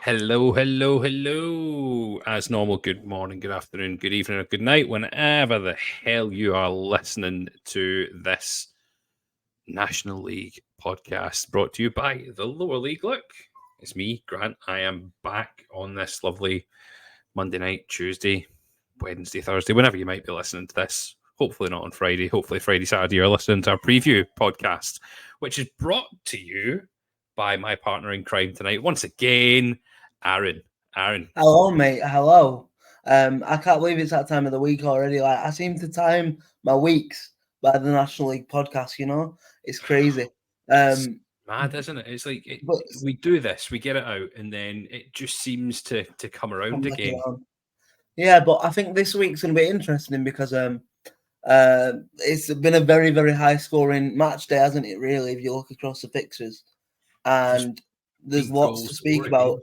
Hello, hello, hello. As normal, good morning, good afternoon, good evening, or good night, whenever the hell you are listening to this National League podcast brought to you by the Lower League Look. It's me, Grant. I am back on this lovely Monday night, Tuesday, Wednesday, Thursday, whenever you might be listening to this. Hopefully not on Friday. Hopefully Friday, Saturday, you're listening to our preview podcast, which is brought to you by my partner in crime tonight. Once again, Aaron. Aaron. Hello, mate. Hello. I can't believe it's that time of the week already. Like I seem to time my weeks by the National League podcast. It's crazy. It's Um, mad, isn't it? It's like but we do this, we get it out, and then it just seems to come around come back again. around. Yeah, but I think this week's going to be interesting because it's been a very very high scoring match day, hasn't it? Really, if you look across the fixtures, Just and there's big lots to goals speak scoring. about,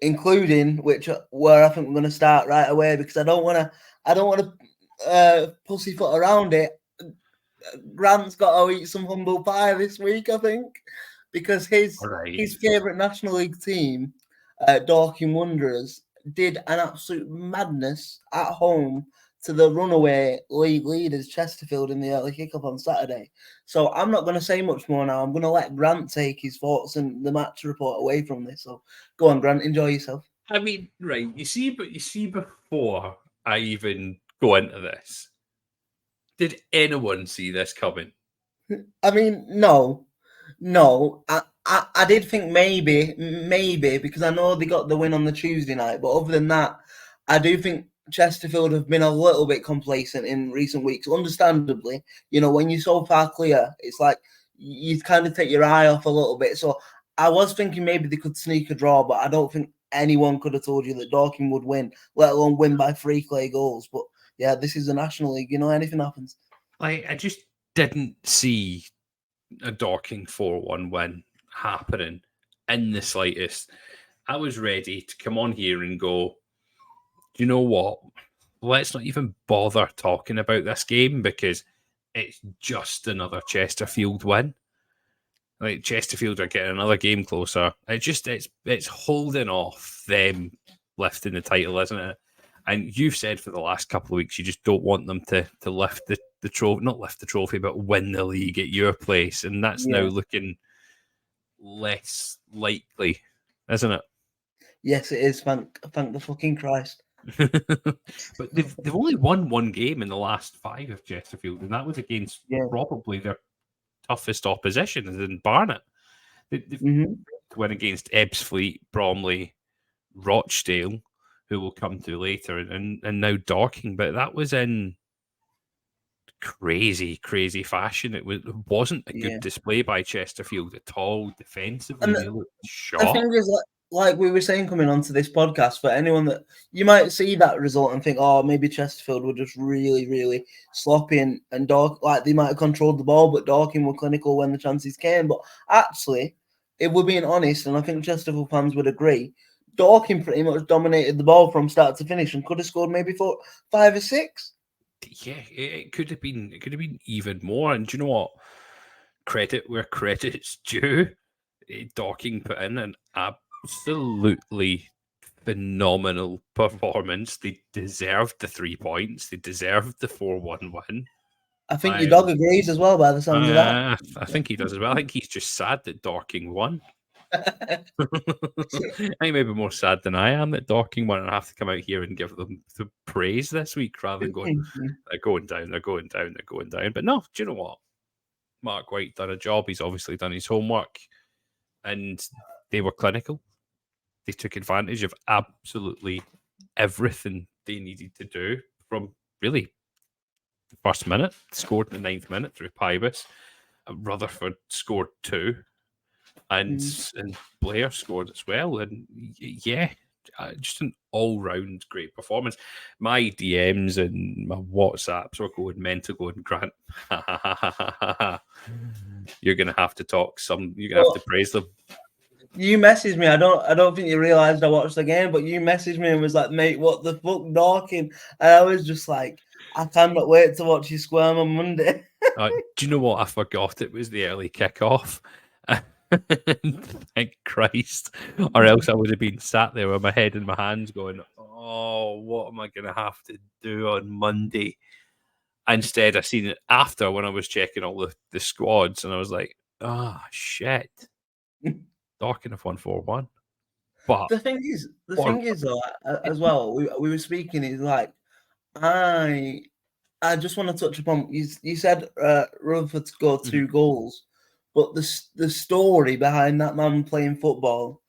including where I think we're going to start right away because I don't want to pussyfoot around it. Grant's got to eat some humble pie this week, I think, because All right. his favourite National League team, Dorking Wanderers, did an absolute madness at home to the runaway league leaders Chesterfield in the early kickoff on Saturday. So I'm not going to say much more now. I'm going to let Grant take his thoughts and the match report away from this. So go on, Grant, enjoy yourself. I mean, right, you see, before I even go into this, did anyone see this coming? I mean, no. I did think maybe because I know they got the win on the Tuesday night, but other than that, I do think Chesterfield have been a little bit complacent in recent weeks. Understandably, when you're so far clear, it's like you kind of take your eye off a little bit. So I was thinking maybe they could sneak a draw, but I don't think anyone could have told you that Dorking would win, let alone win by 3 clear goals. But yeah, this is the National League. Anything happens. Like, I just didn't see a Dorking 4-1 win happening in the slightest. I was ready to come on here and go, you know what? Let's not even bother talking about this game because it's just another Chesterfield win. Like Chesterfield are getting another game closer. It's holding off them lifting the title, isn't it? And you've said for the last couple of weeks you just don't want them to lift the trophy, not lift the trophy, but win the league at your place, and that's now looking less likely, isn't it? Yes, it is. Thank the fucking Christ. But they've only won one game in the last 5 of Chesterfield, and that was against probably their toughest opposition, as in Barnet. They've went against Ebbsfleet, Bromley, Rochdale, who we'll come to later, and now Dorking. But that was in crazy fashion. It wasn't a good display by Chesterfield at all. Defensively, they looked shot. The thing is, like we were saying coming onto this podcast, for anyone that you might see that result and think, oh, maybe Chesterfield were just really, really sloppy and like they might have controlled the ball, but Dorking were clinical when the chances came. But actually, if we're being honest, and I think Chesterfield fans would agree, Dorking pretty much dominated the ball from start to finish and could have scored maybe 5 or 6. Yeah, it could have been. It could have been even more. And do you know what? Credit where credit's due. Dorking put in an absolutely phenomenal performance. They deserved the 3 points. They deserved the 4-1 win. I think your dog agrees as well by the sounds of that. I think he does as well. I think he's just sad that Dorking won. I think maybe more sad than I am that Dorking won, and I have to come out here and give them the praise this week rather than going, they're going down. But no, do you know what? Mark White done a job. He's obviously done his homework, and they were clinical. They took advantage of absolutely everything they needed to do from really the first minute. Scored in the 9th minute through Pybus. Rutherford scored 2. And Blair scored as well. And yeah, just an all-round great performance. My DMs and my WhatsApps were going mental, going, Grant, you're going to have to talk you're going to have to praise them. You messaged me. I don't think you realised I watched the game, but you messaged me and was like, mate, what the fuck, Dorking? And I was just like, I cannot wait to watch you squirm on Monday. Do you know what? I forgot it was the early kickoff. Thank Christ. Or else I would have been sat there with my head in my hands going, oh, what am I going to have to do on Monday? Instead, I seen it after when I was checking all the squads, and I was like, shit. Dorking have won 4-1. But the thing is though, as well, we were speaking, is like, I just want to touch upon, you said Rutherford scored 2 goals, but the story behind that man playing football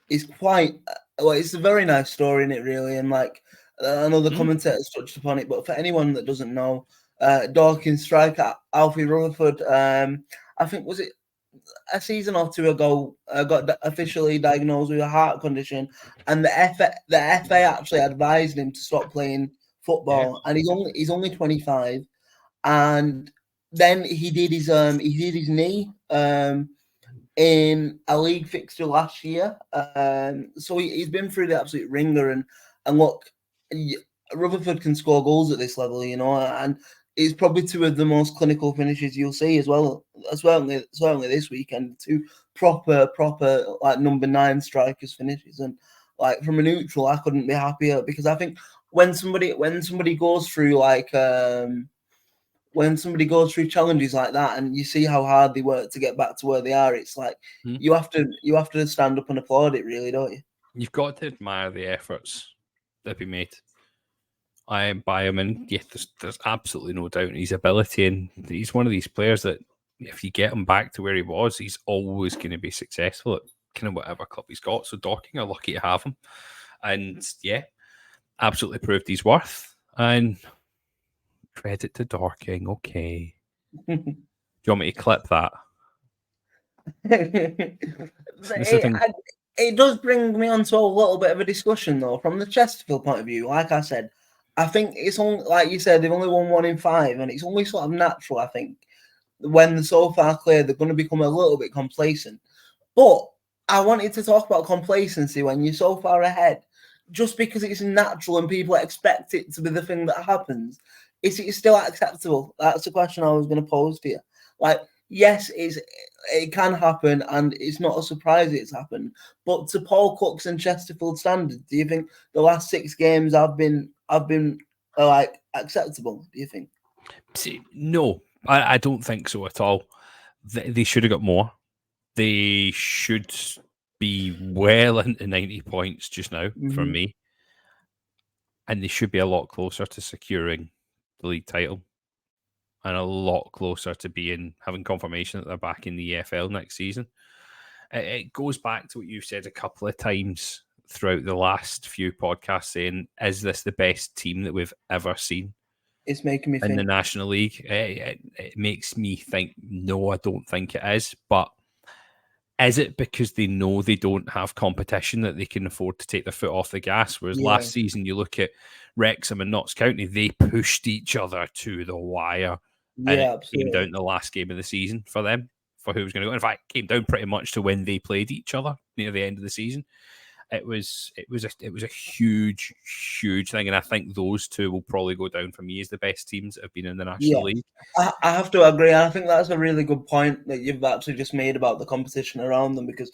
is quite, well, it's a very nice story in it, really. And like, another commentator's touched upon it, but for anyone that doesn't know, Dorking striker Alfie Rutherford, I think, was it a season or 2 ago, got officially diagnosed with a heart condition, and the FA actually advised him to stop playing football, and he's only 25, and then he did his knee in a league fixture last year, so he's been through the absolute ringer, and look, Rutherford can score goals at this level, and it's probably 2 of the most clinical finishes you'll see as well. Certainly this weekend, 2 proper like number 9 strikers finishes, and like from a neutral, I couldn't be happier, because I think when somebody goes through like when somebody goes through challenges like that, and you see how hard they work to get back to where they are, it's like you have to stand up and applaud it, really, don't you? You've got to admire the efforts that be made by him, and yeah, there's absolutely no doubt in his ability, and he's one of these players that if you get him back to where he was, he's always going to be successful at kind of whatever club he's got. So Dorking are lucky to have him, and yeah, absolutely proved his worth. And credit to Dorking. Okay, do you want me to clip that? It does bring me on to a little bit of a discussion, though, from the Chesterfield point of view. Like I said, I think it's only, like you said, they've only won 1 in 5, and it's only sort of natural, I think, when they're so far clear, they're going to become a little bit complacent. But I wanted to talk about complacency when you're so far ahead, just because it's natural and people expect it to be the thing that happens. Is it still acceptable? That's the question I was going to pose to you. Like, yes, it can happen, and it's not a surprise it's happened. But to Paul Cook's and Chesterfield standards, do you think the last 6 games have been like acceptable? Do you think? See, no, I don't think so at all. They should have got more. They should be well into 90 points just now for me. And they should be a lot closer to securing the league title, and a lot closer to having confirmation that they're back in the EFL next season. It goes back to what you've said a couple of times throughout the last few podcasts, saying, is this the best team that we've ever seen? It's making me think. In the National League. It makes me think, no, I don't think it is. But is it because they know they don't have competition that they can afford to take their foot off the gas? Whereas last season, you look at Wrexham and Notts County, they pushed each other to the wire. And it came down to the last game of the season for them, for who was going to go. In fact, it came down pretty much to when they played each other near the end of the season. It was a huge thing, and I think those 2 will probably go down for me as the best teams that have been in the National League. I have to agree. I think that's a really good point that you've actually just made about the competition around them, because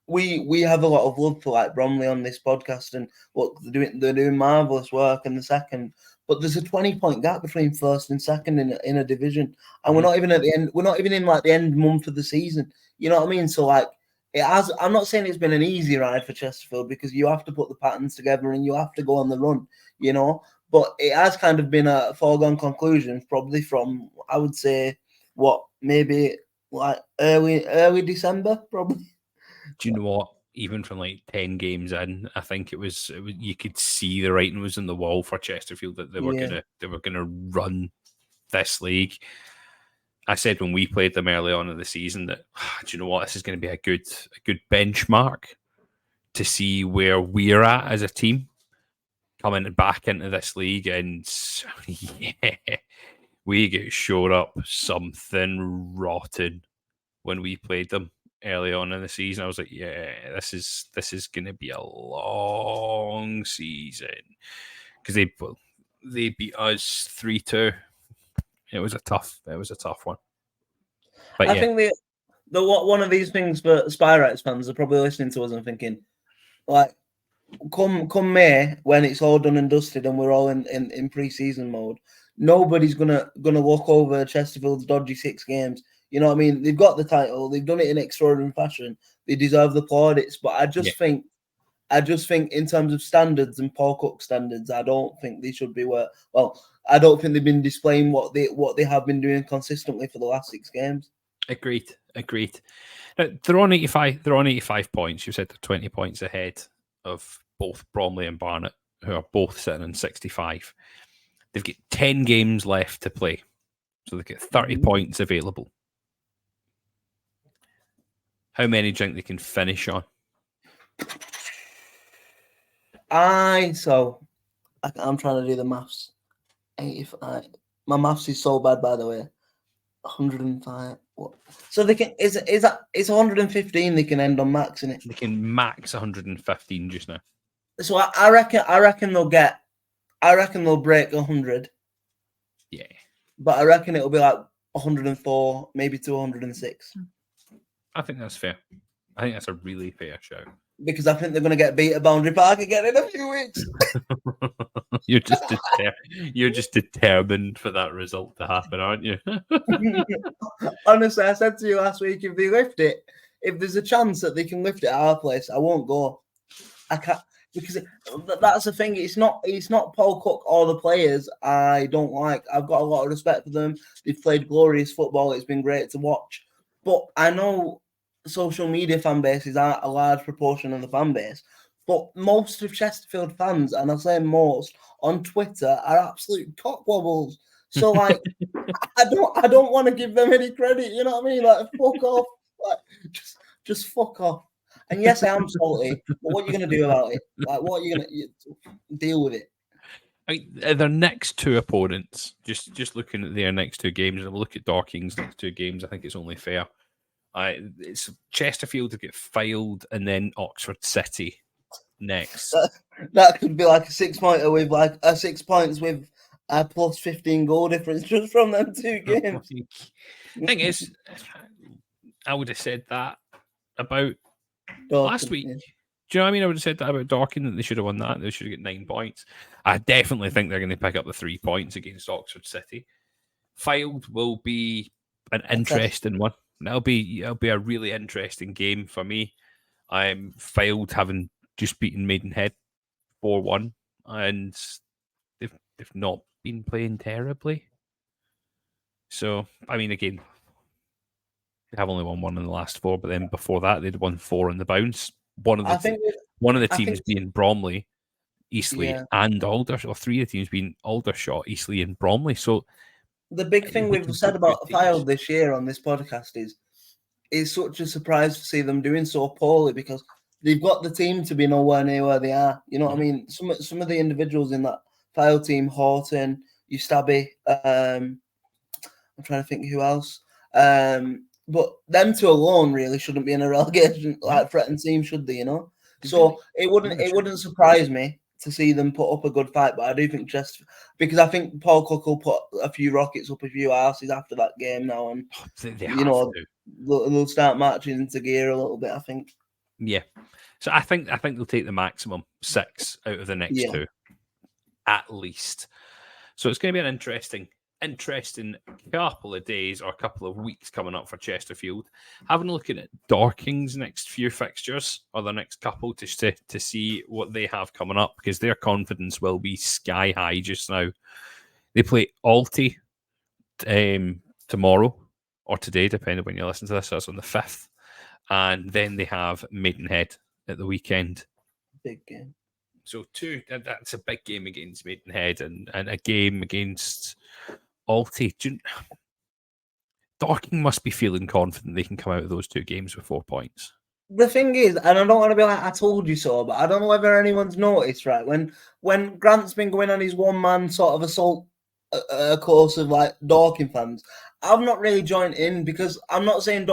we have a lot of love for like Bromley on this podcast, and look, they're doing marvelous work in the second. But there's a 20-point gap between first and second in a division, and we're not even at the end. We're not even in like the end month of the season. You know what I mean? So like, it has. I'm not saying it's been an easy ride for Chesterfield, because you have to put the patterns together and you have to go on the run. You know, but it has kind of been a foregone conclusion, probably from, I would say, maybe like early December, probably. Do you know what? Even from like 10 games in, I think it was you could see the writing was on the wall for Chesterfield that they were gonna run this league. I said when we played them early on in the season that, do you know what, this is going to be a good benchmark to see where we're at as a team coming back into this league. And yeah, we get showed up something rotten when we played them early on in the season. I was like, yeah, this is going to be a long season, because they beat us 3-2. It was a tough one. But I think one of these things for Spyrites fans are probably listening to us and thinking, like, come May when it's all done and dusted and we're all in pre-season mode, nobody's gonna look over Chesterfield's dodgy 6 games. You know what I mean? They've got the title, they've done it in extraordinary fashion, they deserve the plaudits. But I just think in terms of standards and Paul Cook standards, I don't think they should be I don't think they've been displaying what they have been doing consistently for the last 6 games. Agreed. Now, they're on 85. They're on 85 points. You said they're 20 points ahead of both Bromley and Barnet, who are both sitting on 65. They've got 10 games left to play, so they've got 30 points available. How many do you think they can finish on? I'm trying to do the maths. 85. My maths is so bad, by the way. 105. What? So they can it's 115 they can end on max, isn't it? They can max 115 just now. So I reckon they'll break 100. Yeah. But I reckon it'll be like 104, maybe to 106. I think that's fair. I think that's a really fair shout. Because I think they're going to get beat at Boundary Park again in a few weeks. You're just determined for that result to happen, aren't you? Honestly, I said to you last week, if they lift it, if there's a chance that they can lift it at our place, I won't go. I can't, because that's the thing. It's not Paul Cook or the players I don't like. I've got a lot of respect for them. They've played glorious football. It's been great to watch. But I know social media fan bases aren't a large proportion of the fan base, but most of Chesterfield fans, and I say most, on Twitter are absolute cockwobbles. So like, I don't want to give them any credit. You know what I mean? Like, fuck off. Like, just fuck off. And yes, I am salty, but what are you going to do about it? Like, what are you going to deal with it? I mean, their next 2 opponents, just looking at their next 2 games, and we'll look at Dorking's next 2 games, I think it's only fair. It's Chesterfield to get Fylde and then Oxford City next. That could be like a 6-pointer with like 6 points with a plus 15 goal difference just from them 2 games. Thing is, I would have said that about last week. Yeah. Do you know what I mean? I would have said that about Dorking, that they should have won that. They should have got 9 points. I definitely think they're going to pick up the 3 points against Oxford City. Fylde will be an interesting one. It'll be a really interesting game for me. I'm Fylde having just beaten Maidenhead 4-1, and they've not been playing terribly. So I mean, again, they have only won 1 in the last 4, but then before that they'd won 4 in the bounce. One of the teams being Bromley, Eastleigh, and Aldershot, or 3 of the teams being Aldershot, Eastleigh, and Bromley. So the big thing we've said about Fylde this year on this podcast is it's such a surprise to see them doing so poorly, because they've got the team to be nowhere near where they are. You know what I mean? Some of the individuals in that Fylde team, Horton, Eustabi, I'm trying to think who else. But them 2 alone really shouldn't be in a relegation like threatened team, should they? You know, so it wouldn't surprise me to see them put up a good fight. But I do think because I think Paul Cook will put a few rockets up a few arses after that game now, and they'll start marching into gear a little bit, I think. Yeah, so I think they'll take the maximum 6 out of the next 2, at least. So it's going to be an interesting couple of days or a couple of weeks coming up for Chesterfield. Having a look at Dorking's next few fixtures, or the next couple, just to see what they have coming up, because their confidence will be sky high just now. They play Alty tomorrow or today, depending when you listen to this. So that's on the 5th. And then they have Maidenhead at the weekend. Big game. So that's a big game against Maidenhead, and a game against Alty. Dorking must be feeling confident they can come out of those 2 games with 4 points. The thing is, and I don't want to be like, I told you so, but I don't know whether anyone's noticed, right? When Grant's been going on his 1-man sort of assault course of like Dorking fans, I've not really joined in, because I'm not saying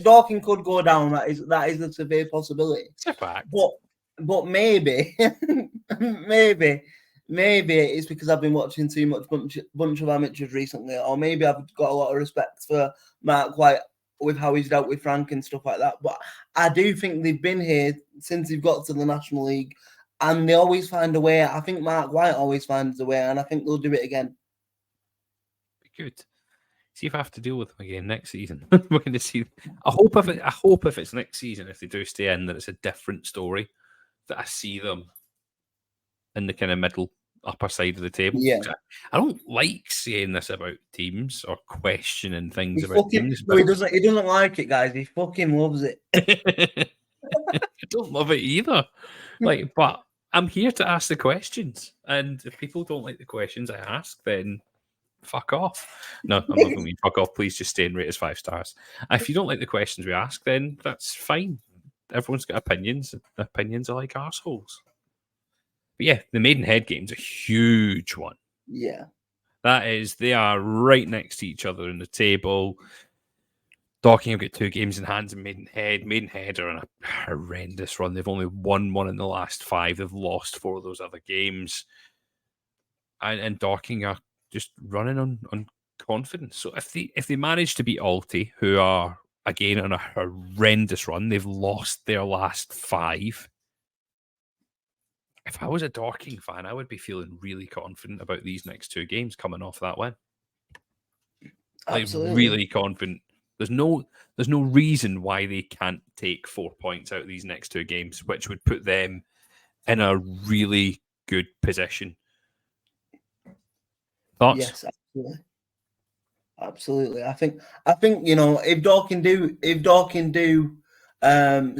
Dorking could go down. That is a severe possibility. It's a fact. But maybe it's because I've been watching too much bunch of amateurs recently, or maybe I've got a lot of respect for Mark White with how he's dealt with Frank and stuff like that. But I do think they've been here since they've got to the National League, and they always find a way. I think Mark White always finds a way, and I think they'll do it again. Good. See if I have to deal with them again next season. We're going to see. I hope if it's next season, if they do stay in, that it's a different story. That I see them in the kind of middle upper side of the table. Yeah. I don't like saying this about teams or questioning things He about teams. No, he doesn't like it, guys. He fucking loves it. I don't love it either. Like, but I'm here to ask the questions, and if people don't like the questions I ask, then fuck off. No, I'm not going to mean fuck off. Please just stay and rate us 5 stars. If you don't like the questions we ask, then that's fine. Everyone's got opinions. Opinions are like arseholes. But yeah, the Maidenhead game's a huge one. Yeah. They are right next to each other in the table. Dorking have got 2 games in hand in Maidenhead. Maidenhead are on a horrendous run. They've only won 1 in the last 5. They've lost 4 of those other games. And Dorking are just running on confidence. So if they manage to beat Alty, who are again on a horrendous run, they've lost their last 5. If I was a Dorking fan, I would be feeling really confident about these next 2 games coming off that win. Absolutely. Like really confident. There's no reason why they can't take 4 points out of these next 2 games, which would put them in a really good position. Thoughts? Yes, absolutely. I think if Dorking do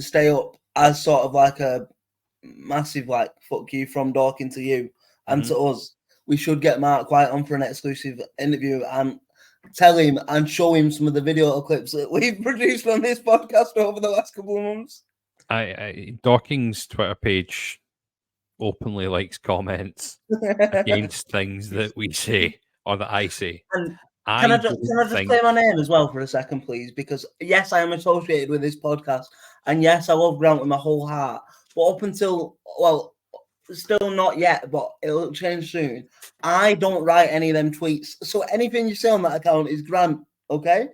stay up as sort of like a massive like fuck you from Dorking to you and to us, we should get Mark White on for an exclusive interview and tell him and show him some of the video clips that we've produced on this podcast over the last couple of months. Dorking's Twitter page openly likes comments against things that we say or that I say. And can I just say my name as well for a second, please? Because yes, I am associated with this podcast, and yes, I love Grant with my whole heart. But up until still not yet, but it'll change soon. I don't write any of them tweets, so anything you say on that account is Grant. Okay,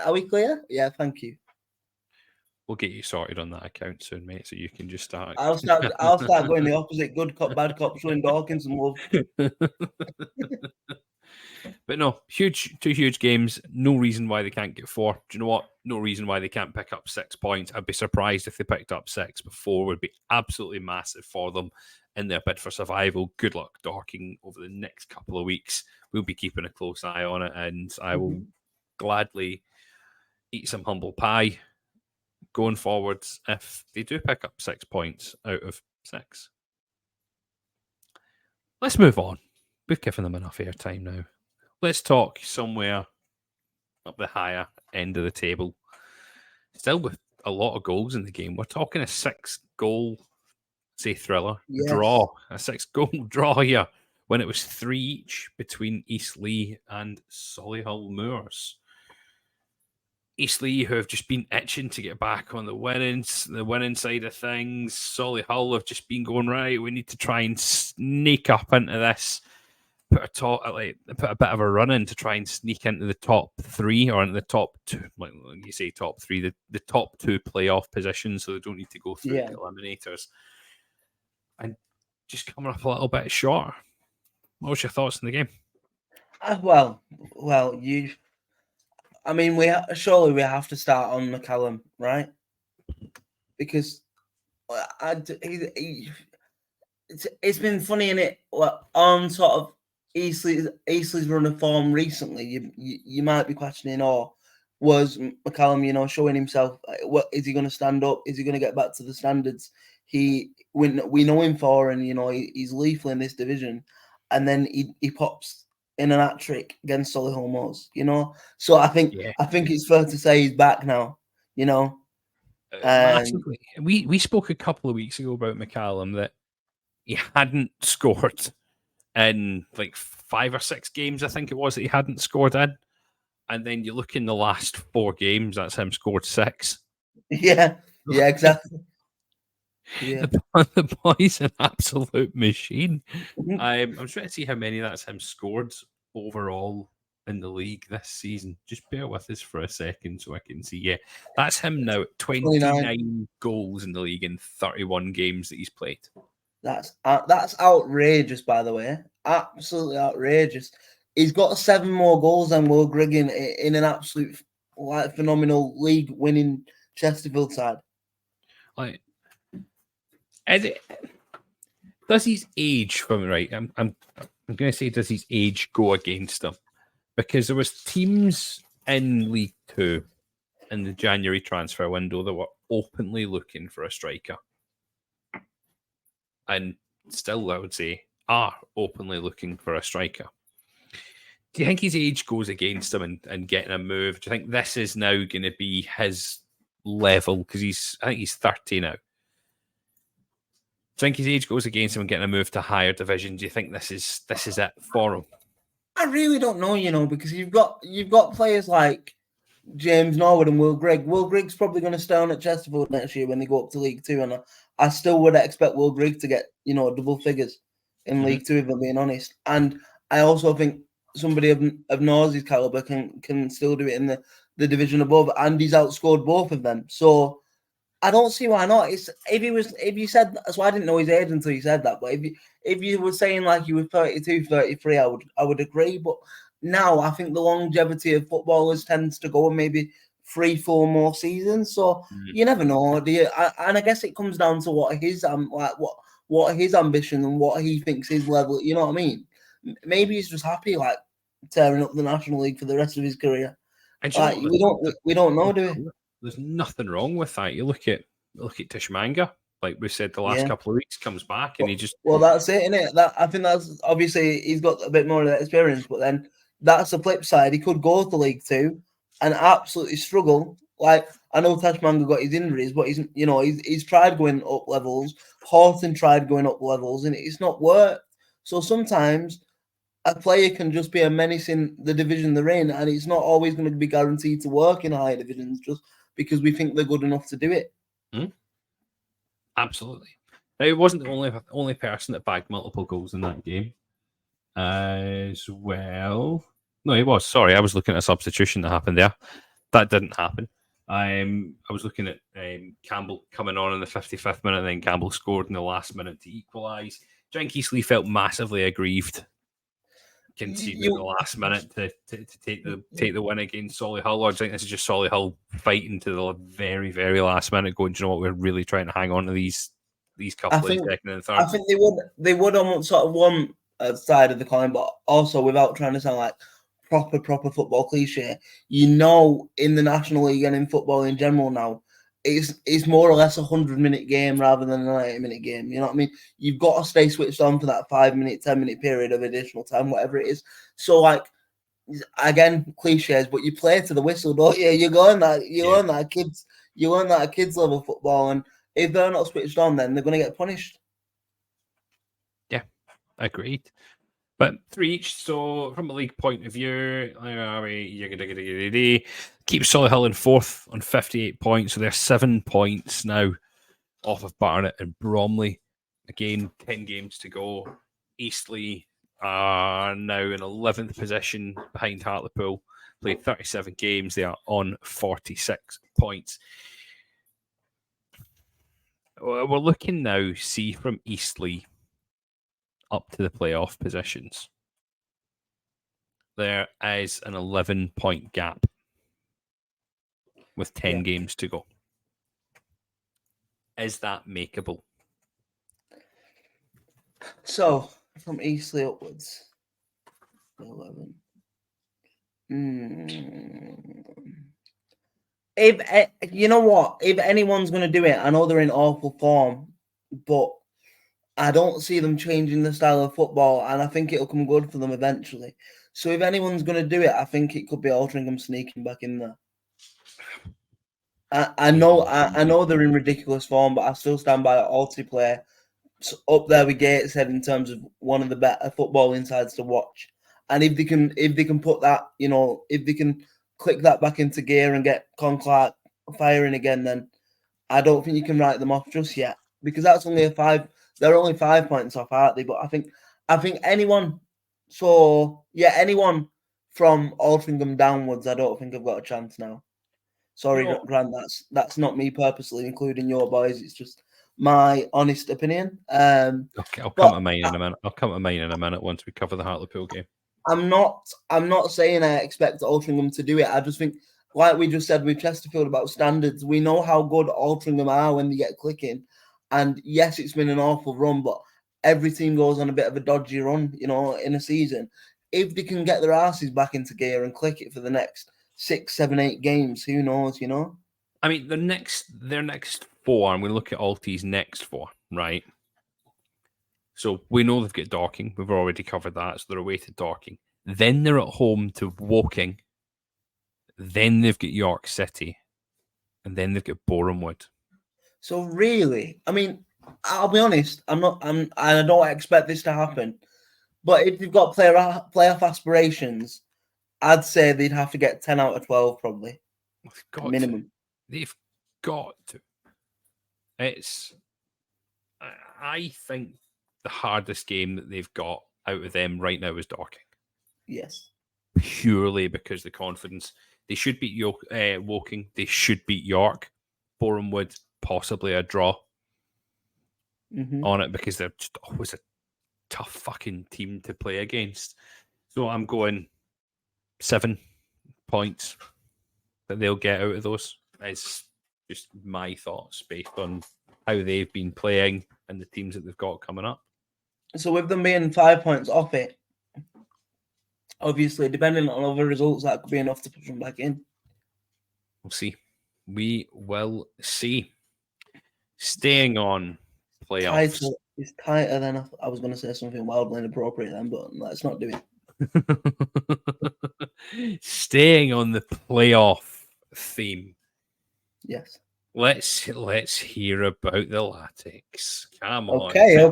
are we clear? Yeah, thank you. We'll get you sorted on that account soon, mate, so you can just start. I'll start going the opposite. Good cop, bad cop, showing Dawkins some love. But no, two huge games. No reason why they can't get 4. Do you know what? No reason why they can't pick up 6 points. I'd be surprised if they picked up 6 before. Would be absolutely massive for them in their bid for survival. Good luck, Dorking, over the next couple of weeks. We'll be keeping a close eye on it, and I will gladly eat some humble pie going forwards if they do pick up 6 points out of 6. Let's move on. We've given them enough airtime now. Let's talk somewhere up the higher end of the table. Still with a lot of goals in the game. We're talking a 6-goal, say, thriller draw. A 6-goal draw here when it was 3 each between Eastleigh and Solihull Moors. Eastleigh, who have just been itching to get back on the winning side of things. Solihull have just been going, right, we need to try and sneak up into this. Put a bit of a run in to try and sneak into the top 3 or into the top 2. Like you say, top 3, the top 2 playoff positions, so they don't need to go through the eliminators. And just coming up a little bit short. What was your thoughts on the game? Surely we have to start on McCallum, right? Because it's been funny, innit? On sort of Eastleigh's run of form recently, you might be questioning, was McCallum, showing himself? What is he going to stand up? Is he going to get back to the standards we know him for? And he's lethal in this division, and then he pops in an hat trick against Solihull Moors. So I think it's fair to say he's back now. Massively. We spoke a couple of weeks ago about McCallum that he hadn't scored in like 5 or 6 games, I think it was, that he hadn't scored in. And then you look in the last 4 games, that's him scored 6. Yeah, exactly. Yeah. The boy's an absolute machine. I'm trying to see how many that's him scored overall in the league this season. Just bear with us for a second so I can see. Yeah, that's him now. 29 goals in the league in 31 games that he's played. That's outrageous, by the way. Absolutely outrageous. He's got 7 more goals than Will Grigg in an absolute phenomenal league-winning Chesterfield side. Like, does his age from right? I'm going to say, does his age go against him? Because there was teams in League Two in the January transfer window that were openly looking for a striker, and still, I would say, are openly looking for a striker. Do you think his age goes against him and getting a move? Do you think this is now going to be his level? Because I think he's 30 now. Do you think his age goes against him and getting a move to higher division? Do you think this is it for him? I really don't know, because you've got players like James Norwood and Will Grigg. Will Grigg's probably going to stay on at Chesterfield next year when they go up to League Two, and I still would expect Will Grigg to get double figures in League Two, if I'm being honest. And I also think somebody of Nor's caliber can still do it in the division above, and he's outscored both of them. So I don't see why not. If you said that, so I didn't know his age until you said that. But if you were saying like you were 32, 33, I would agree. But now I think the longevity of footballers tends to go maybe 3-4 more seasons. So you never know, do you? And I guess it comes down to what his what his ambition and what he thinks his level. You know what I mean? Maybe he's just happy like tearing up the National League for the rest of his career. Like, we don't know, do we? There's nothing wrong with that. You look at Tishmanga, like we said the last couple of weeks, comes back and he just... Well, that's it, isn't it? I think that's obviously he's got a bit more of that experience, but then that's the flip side. He could go to League Two and absolutely struggle. Like, I know Tishmanga got his injuries, but he's tried going up levels. Horton tried going up levels, and it's not worked. So sometimes a player can just be a menace in the division they're in, and it's not always going to be guaranteed to work in higher divisions just because we think they're good enough to do it. Absolutely. Now, it wasn't the only person that bagged multiple goals in that game as well. No, it was. Sorry, I was looking at a substitution that happened there. That didn't happen. I was looking at Campbell coming on in the 55th minute, and then Campbell scored in the last minute to equalise. Eastleigh felt massively aggrieved conceding the last minute to take the win against Solihull. I think this is just Solihull fighting to the very, very last minute, going, do you know what, we're really trying to hang on to these couple of second and third. I think they would on sort of one side of the coin, but also without trying to sound like proper football cliche, in the National League and in football in general now, it's more or less a 100-minute game rather than a 90-minute game. You know what I mean? You've got to stay switched on for that 5-minute, 10-minute period of additional time, whatever it is. So, like, again, cliches, but you play to the whistle, don't you? You learn that at kids level football, and if they're not switched on, then they're going to get punished. Yeah, agreed. But 3 each, so from a league point of view, keep Solihull in 4th on 58 points. So they're 7 points now off of Barnet and Bromley. Again, 10 games to go. Eastleigh are now in 11th position behind Hartlepool. Played 37 games. They are on 46 points. We're looking now, see from Eastleigh up to the playoff positions. There is an 11-point gap with 10 games to go. Is that makeable? So, from Eastleigh upwards, 11. If you know what, if anyone's going to do it, I know they're in awful form, but I don't see them changing the style of football, and I think it'll come good for them eventually. So if anyone's going to do it, I think it could be Altrincham sneaking back in there. I know they're in ridiculous form, but I still stand by Alty play up there with Gateshead in terms of one of the better football insides to watch. And if they can put that, if they can click that back into gear and get Con Clark firing again, then I don't think you can write them off just yet, because that's only they're only 5 points off, aren't they? But I think anyone from Altrincham downwards, I don't think I've got a chance now. Sorry, You know, Grant, that's not me purposely including your boys. It's just my honest opinion. okay, I'll come to mine in a minute. I'll come to mine in a minute once we cover the Hartlepool game. I'm not saying I expect Altrincham to do it. I just think, like we just said with Chesterfield about standards, we know how good Altrincham are when they get clicking. And yes, it's been an awful run, but every team goes on a bit of a dodgy run, in a season. If they can get their asses back into gear and click it for the next 6, 7, 8 games, who knows, I mean, their next 4, and we look at Alti's next 4, right? So we know they've got Dorking. We've already covered that. So they're away to Dorking. Then they're at home to Woking. Then they've got York City. And then they've got Borehamwood. So really, I mean, I'll be honest, I don't expect this to happen. But if they've got playoff aspirations, I'd say they'd have to get 10 out of 12 probably. Minimum. They've got to. I think the hardest game that they've got out of them right now is Dorking. Yes. Purely because the confidence. They should beat Woking. They should beat York. Borehamwood, possibly a draw on it because they're just always a tough fucking team to play against. So I'm going 7 points that they'll get out of those. It's just my thoughts based on how they've been playing and the teams that they've got coming up. So with them being 5 points off it, obviously, depending on other results, that could be enough to push them back in. We'll see. We will see. Staying on playoffs. It's tighter than I was going to say something wildly inappropriate then, but let's not do it. Staying on the playoff theme. Yes. Let's hear about the Latics. Come on. Okay.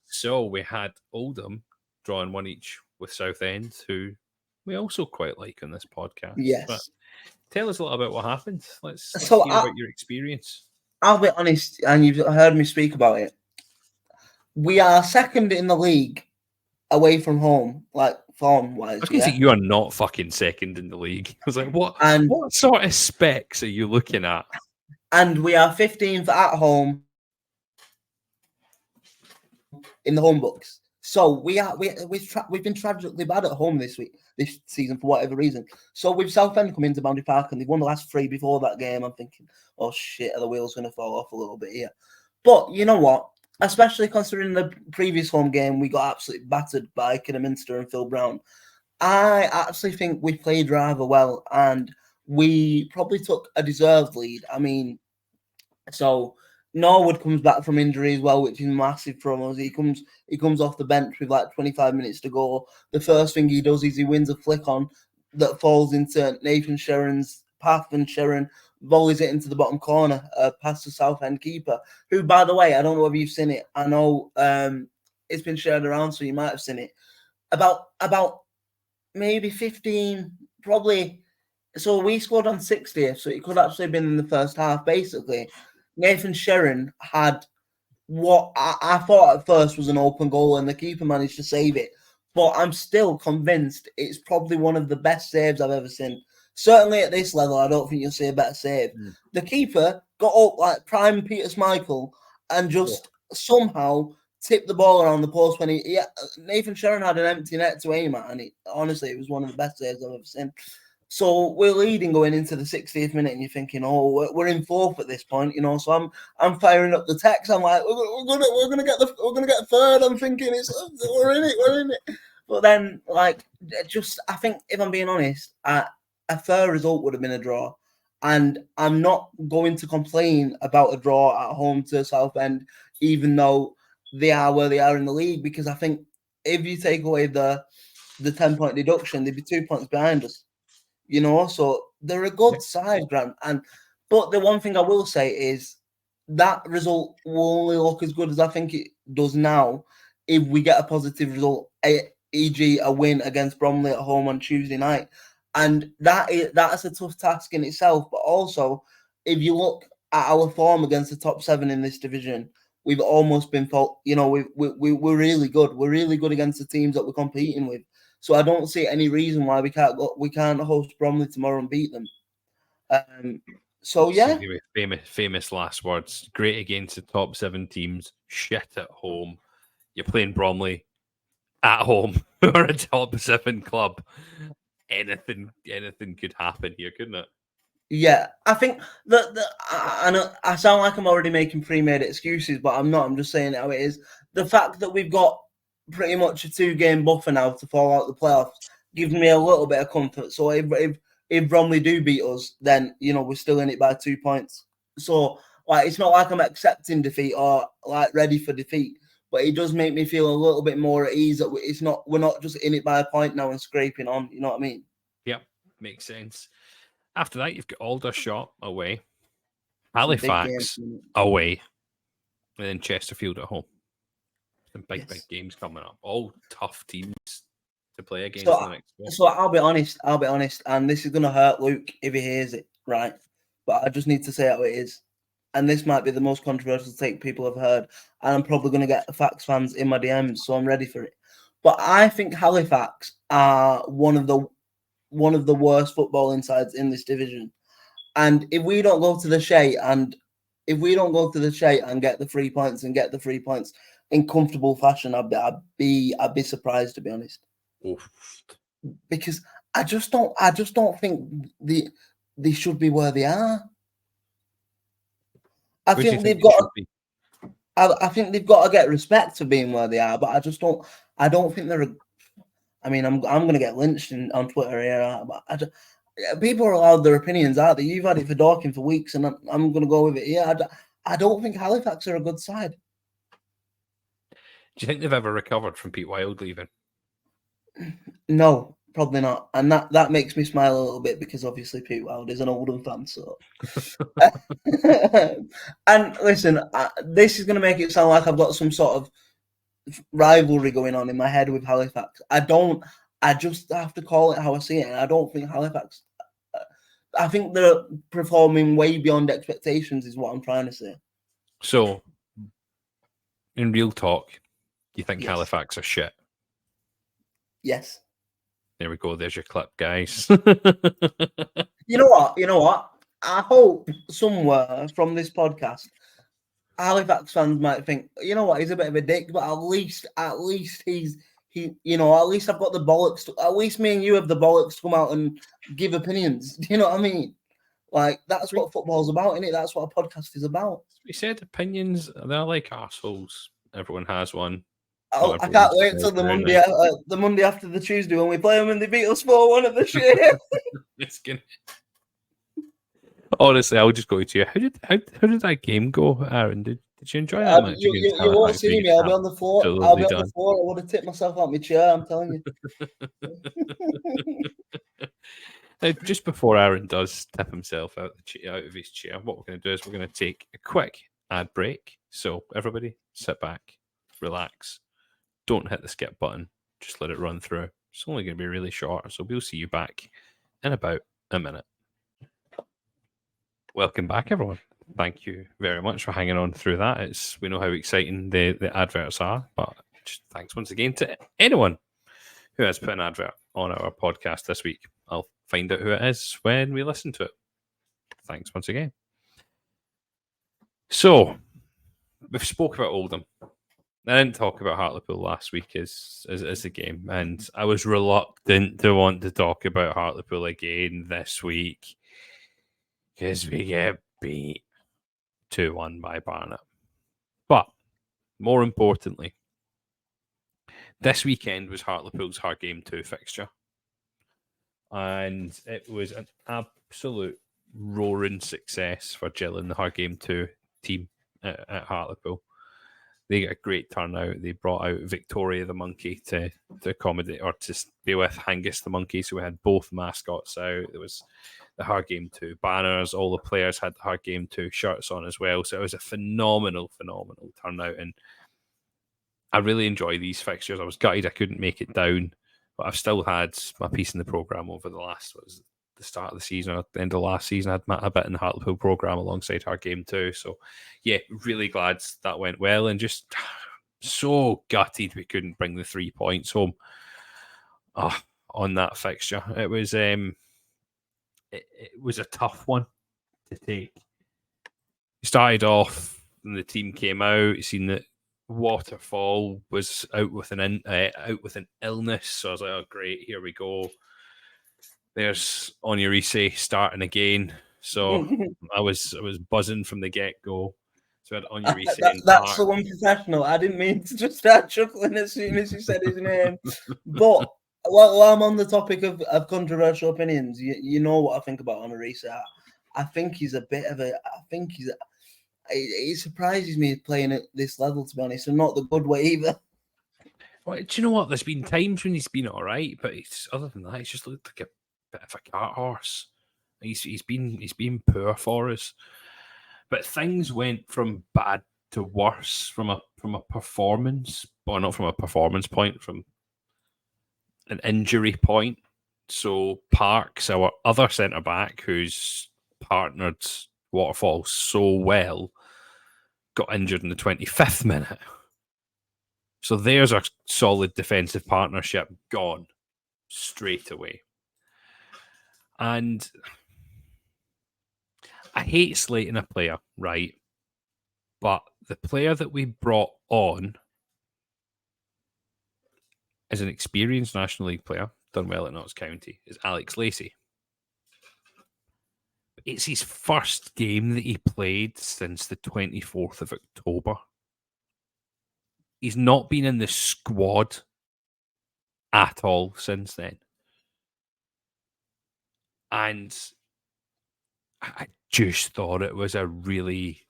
So we had Oldham drawing 1 each with Southend, who we also quite like on this podcast. Yes. But tell us a little about what happened. Let's hear about your experience. I'll be honest, and you've heard me speak about it. We are second in the league away from home, like form-wise. I was going to say, you are not fucking second in the league. I was like, what sort of specs are you looking at? And we are 15th at home in the home books. So we've been tragically bad at home this season for whatever reason. So with Southend coming to Boundary Park and they've won the last 3 before that game, I'm thinking, oh shit, are the wheels going to fall off a little bit here? But you know what? Especially considering the previous home game, we got absolutely battered by Kidderminster and Phil Brown. I actually think we played rather well and we probably took a deserved lead. I mean, so Norwood comes back from injury as well, which is massive for us. He comes off the bench with like 25 minutes to go. The first thing he does is he wins a flick on that falls into Nathan Sherron's path, and Sherron volleys it into the bottom corner, past the Southend keeper, who, by the way, I don't know if you've seen it. I know it's been shared around, so you might have seen it. About maybe 15, probably. So we scored on 60th, so it could actually have been in the first half, basically. Nathan Sherron had what I thought at first was an open goal, and the keeper managed to save it. But I'm still convinced it's probably one of the best saves I've ever seen. Certainly at this level, I don't think you'll see a better save. The keeper got up like prime Peter Schmeichel and just somehow tipped the ball around the post when Nathan Sherron had an empty net to aim at, and honestly, it was one of the best saves I've ever seen. So we're leading going into the 60th minute, and you're thinking, oh, we're in 4th at this point, So I'm firing up the text. I'm like, we're gonna get third. I'm thinking we're in it. But then, I think if I'm being honest, a fair result would have been a draw, and I'm not going to complain about a draw at home to Southend, even though they are where they are in the league, because I think if you take away the 10-point deduction, they'd be 2 points behind us. So they're a good side, Grant. But the one thing I will say is that result will only look as good as I think it does now if we get a positive result, e.g. a win against Bromley at home on Tuesday night. And that's a tough task in itself. But also, if you look at our form against the top 7 in this division, we've almost been we're really good. We're really good against the teams that we're competing with. So I don't see any reason why we can't host Bromley tomorrow and beat them. So yeah, famous last words. Great against the top 7 teams. Shit at home. You're playing Bromley at home or a top 7 club. Anything could happen here, couldn't it? Yeah, I think that I know I sound like I'm already making pre-made excuses, but I'm not. I'm just saying how it is. The fact that we've got pretty much a 2-game buffer now to fall out the playoffs gives me a little bit of comfort. So if Bromley do beat us, then we're still in it by 2 points. So it's not like I'm accepting defeat or ready for defeat, but it does make me feel a little bit more at ease that we're not just in it by a point now and scraping on. You know what I mean? Yep, makes sense. After that, you've got Aldershot away, Halifax away, and then Chesterfield at home. Some big games coming up. All tough teams to play against in the next one. So I'll be honest, and this is going to hurt Luke if he hears it, right? But I just need to say how it is. And this might be the most controversial take people have heard. And I'm probably going to get the Fax fans in my DMs, so I'm ready for it. But I think Halifax are one of the worst football insides in this division. And if we don't go to the Shay and get the 3 points in comfortable fashion, I'd be surprised, to be honest. Oof. Because I just don't think they should be where they are. I think they've got to get respect for being where they are, but I don't think they're. I mean, I'm going to get lynched on Twitter here. But people are allowed their opinions, aren't they? You've had it for Dorking for weeks, and I'm going to go with it. Yeah, I don't think Halifax are a good side. Do you think they've ever recovered from Pete Wild leaving? No, probably not. And that makes me smile a little bit because obviously Pete Wild is an Oldham fan. So, and listen, this is going to make it sound like I've got some sort of rivalry going on in my head with Halifax. I just have to call it how I see it. And I don't think Halifax. I think they're performing way beyond expectations, is what I'm trying to say. So, in real talk, you think Halifax are shit? Yes. There we go. There's your clip, guys. You know what? I hope somewhere from this podcast, Halifax fans might think, you know what, he's a bit of a dick, but at least at least I've got the bollocks. At least me and you have the bollocks to come out and give opinions. Do you know what I mean? Like, that's what football's about, isn't it? That's what a podcast is about. We said opinions, they're like assholes. Everyone has one. I can't wait till the Monday after the Tuesday when we play them and they beat us 4-1 at the shit. It's gonna. Honestly, I'll just go to you. How did that game go, Aaron? Did you enjoy that match? You won't see me. I'll be on the floor. I would have tipped myself out my chair. I'm telling you. Now, just before Aaron does tip himself out of his chair, what we're going to do is we're going to take a quick ad break. So everybody, sit back, relax, don't hit the skip button. Just let it run through. It's only going to be really short, so we'll see you back in about a minute. Welcome back, everyone. Thank you very much for hanging on through that. We know how exciting the adverts are, but just thanks once again to anyone who has put an advert on our podcast this week. I'll find out who it is when we listen to it. Thanks once again. So, we've spoke about Oldham. I didn't talk about Hartlepool last week as a game, and I was reluctant to want to talk about Hartlepool again this week because we get beat 2-1 by Barnet. But more importantly, this weekend was Hartlepool's Hard Game 2 fixture. And it was an absolute roaring success for Jill and the Hard Game 2 team at Hartlepool. They got a great turnout. They brought out Victoria the monkey to accommodate or to be with Angus the monkey. So we had both mascots out. There was the Hard Game 2 banners. All the players had the Hard Game 2 shirts on as well. So it was a phenomenal turnout. And I really enjoy these fixtures. I was gutted I couldn't make it down, but I've still had my piece in the programme over the start of the season or at the end of last season. I had a bit in the Hartlepool programme alongside Hard Game 2. So, yeah, really glad that went well and just so gutted we couldn't bring the 3 points home. on that fixture. It was it was a tough one to take. You started off, and the team came out. You seen that Waterfall was out with an illness, so I was like, "Oh, great, here we go." There's Onyurise starting again, so I was buzzing from the get go. So I had Onyurise. That's so unprofessional. I didn't mean to just start chuckling as soon as you said his name. But while I'm on the topic of controversial opinions, you know what I think about Onyurise. I think he's a bit of a. I think he's. It surprises me playing at this level, to be honest, and not the good way either. Well, do you know what? There's been times when he's been all right, but other than that, he's just looked like a bit of a cart horse. He's been poor for us. But things went from bad to worse from a performance, or not from a performance point, from an injury point. So Parks, our other centre back, who's partnered Waterfall so well, got injured in the 25th minute. So there's a solid defensive partnership gone straight away. And I hate slating a player, right? But the player that we brought on is an experienced National League player, done well at Notts County, is Alex Lacey. It's his first game that he played since the 24th of October. He's not been in the squad at all since then. And I just thought it was a really...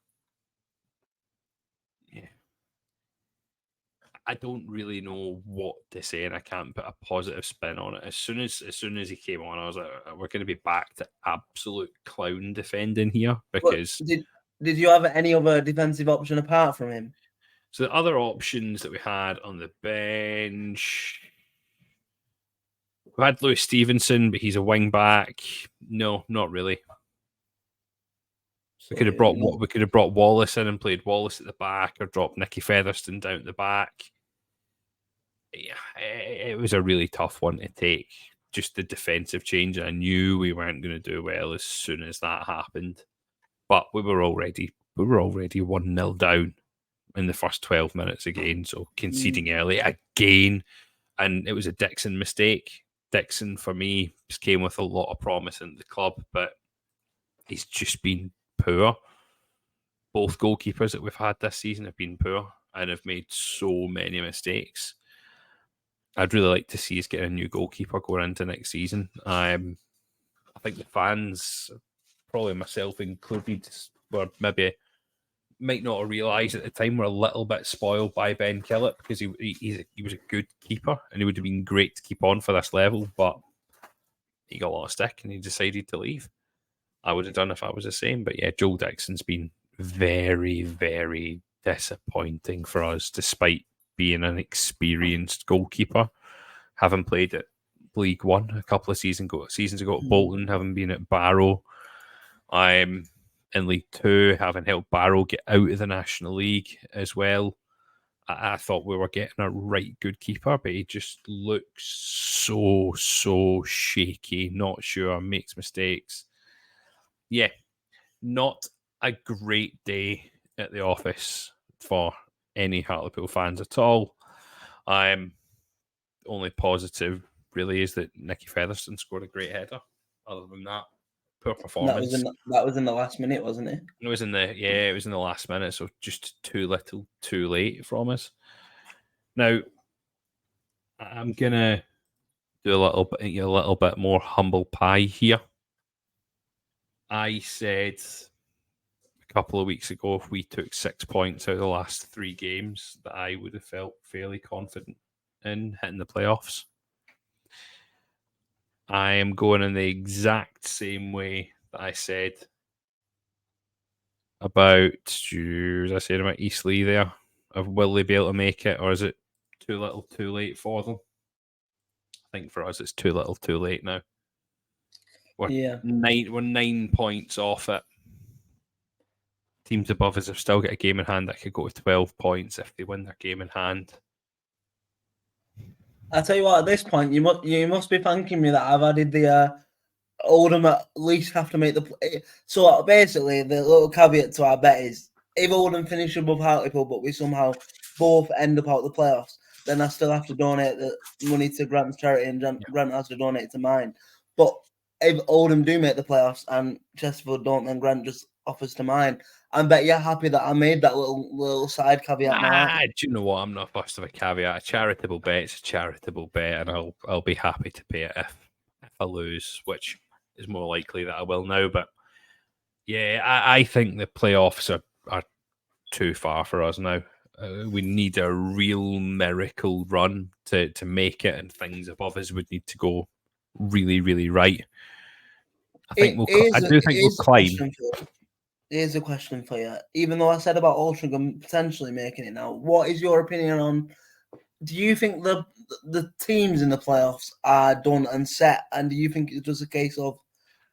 I don't really know what to say, and I can't put a positive spin on it. As soon as he came on, I was like, we're going to be back to absolute clown defending here, because... Did you have any other defensive option apart from him? So the other options that we had on the bench... We had Lewis Stevenson, but he's a wing back. No, not really. We could have brought Wallace in and played Wallace at the back, or dropped Nicky Featherstone down at the back. Yeah, it was a really tough one to take. Just the defensive change. I knew we weren't going to do well as soon as that happened, but we were already 1-0 down in the first 12 minutes again. So conceding early again, and it was a Dixon mistake. Dixon, for me, just came with a lot of promise in the club, but he's just been poor. Both goalkeepers that we've had this season have been poor and have made so many mistakes. I'd really like to see us get a new goalkeeper going into next season. I think the fans, probably myself included, were maybe might not have realised at the time we're a little bit spoiled by Ben Killip, because he was a good keeper and he would have been great to keep on for this level, but he got a lot of stick and he decided to leave. I would have done if I was the same, but yeah, Joel Dixon's been very, very disappointing for us, despite being an experienced goalkeeper, having played at League One a couple of seasons ago at Bolton, having been at Barrow. I'm in League Two, having helped Barrow get out of the National League as well. I thought we were getting a right good keeper, but he just looks so shaky, not sure, makes mistakes. Yeah, not a great day at the office for any Hartlepool fans at all. Only positive really is that Nicky Featherstone scored a great header. Other than that, poor performance. That was in the last minute, wasn't it? It was in the last minute, so just too little, too late from us. Now, I'm gonna do a little bit more humble pie here. I said a couple of weeks ago, if we took 6 points out of the last 3 games, that I would have felt fairly confident in hitting the playoffs. I am going in the exact same way that I said about, as I said about Eastleigh there, of will they be able to make it, or is it too little, too late for them? I think for us, it's too little, too late now. We're 9 points off it. Teams above us have still got a game in hand that could go to 12 points if they win their game in hand. I tell you what, at this point, you must be thanking me that I've added the Oldham at least have to make the play. So basically, the little caveat to our bet is if Oldham finish above Hartlepool, but we somehow both end up out the playoffs, then I still have to donate the money to Grant's charity, and Grant has to donate it to mine. But if Oldham do make the playoffs and Chesterfield don't, then Grant just offers to mine. I bet you're happy that I made that little side caveat now. Do you know what? I'm not fussed of a caveat. A charitable bet's a charitable bet, and I'll be happy to pay it if I lose, which is more likely that I will now. But yeah, I think the playoffs are too far for us now. We need a real miracle run to make it, and things above us would need to go really, really right. I think I do think we'll climb. Here's a question for you. Even though I said about Altrincham potentially making it now, what is your opinion on? Do you think the teams in the playoffs are done and set, and do you think it's just a case of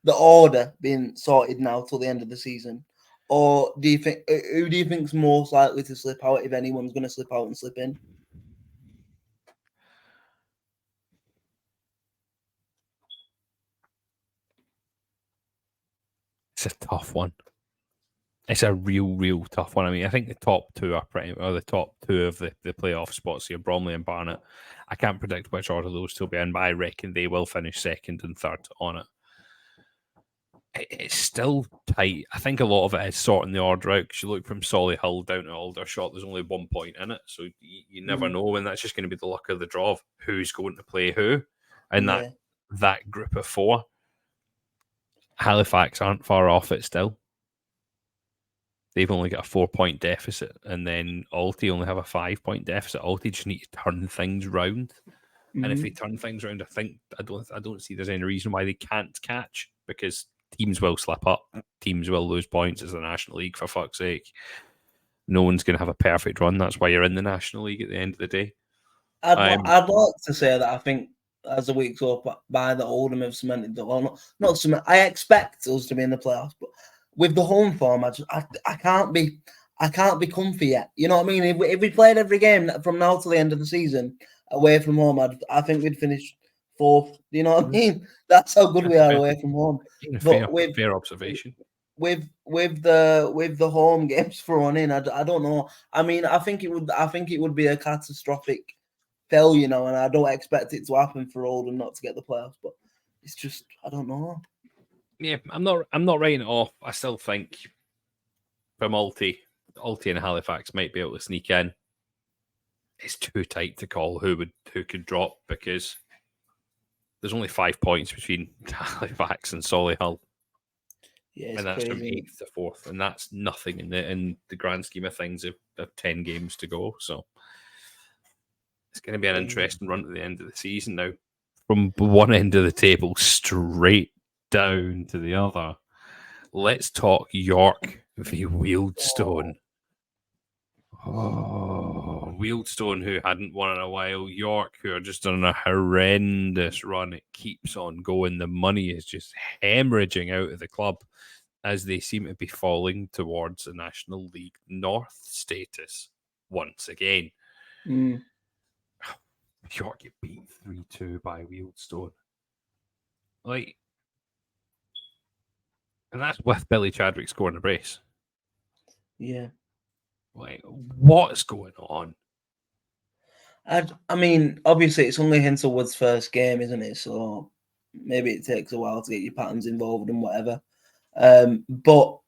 the order being sorted now till the end of the season, or do you think who do you think's most likely to slip out if anyone's going to slip out and slip in? It's a tough one. It's a real tough one. I mean, I think the top two are the top two of the playoff spots here, Bromley and Barnet. I can't predict which order those two will be in, but I reckon they will finish second and third on it. It's still tight. I think a lot of it is sorting the order out because you look from Solihull down to Aldershot, there's only 1 point in it. So you never know, and that's just going to be the luck of the draw of who's going to play who. And that group of four, Halifax aren't far off it still. They've only got a 4 point deficit, and then Alty only have a 5 point deficit. Alty just need to turn things round. And if they turn things around, I don't see there's any reason why they can't catch, because teams will slip up, teams will lose points. As the National League, for fuck's sake. No one's going to have a perfect run. That's why you're in the National League at the end of the day. I'd like to say that I think as the weeks go by, the Oldham have cemented the not cement. I expect us to be in the playoffs, but with the home form, I can't be comfy yet. You know what I mean? If we played every game from now till the end of the season away from home, I think we'd finish fourth. You know what I mean? That's how good we are away from home. Fair observation. With the home games thrown in, I don't know. I mean, I think it would be a catastrophic failure, and I don't expect it to happen for Oldham not to get the playoffs. But it's just, I don't know. Yeah, I'm not writing it off. I still think from Alty and Halifax might be able to sneak in. It's too tight to call who could drop, because there's only 5 points between Halifax and Solihull. Yeah, and that's crazy. From 8th to 4th, and that's nothing in the grand scheme of things of 10 games to go. So it's going to be an interesting run at the end of the season now. From one end of the table straight down to the other, let's talk York v Wealdstone. Wealdstone, who hadn't won in a while. York, who are just on a horrendous run. It keeps on going. The money is just hemorrhaging out of the club as they seem to be falling towards the National League North status once again. York get beat 3-2 by Wealdstone. And that's with Billy Chadwick scoring a brace. Yeah. What's going on? I mean, obviously, it's only Hinslewood's first game, isn't it? So maybe it takes a while to get your patterns involved and whatever. But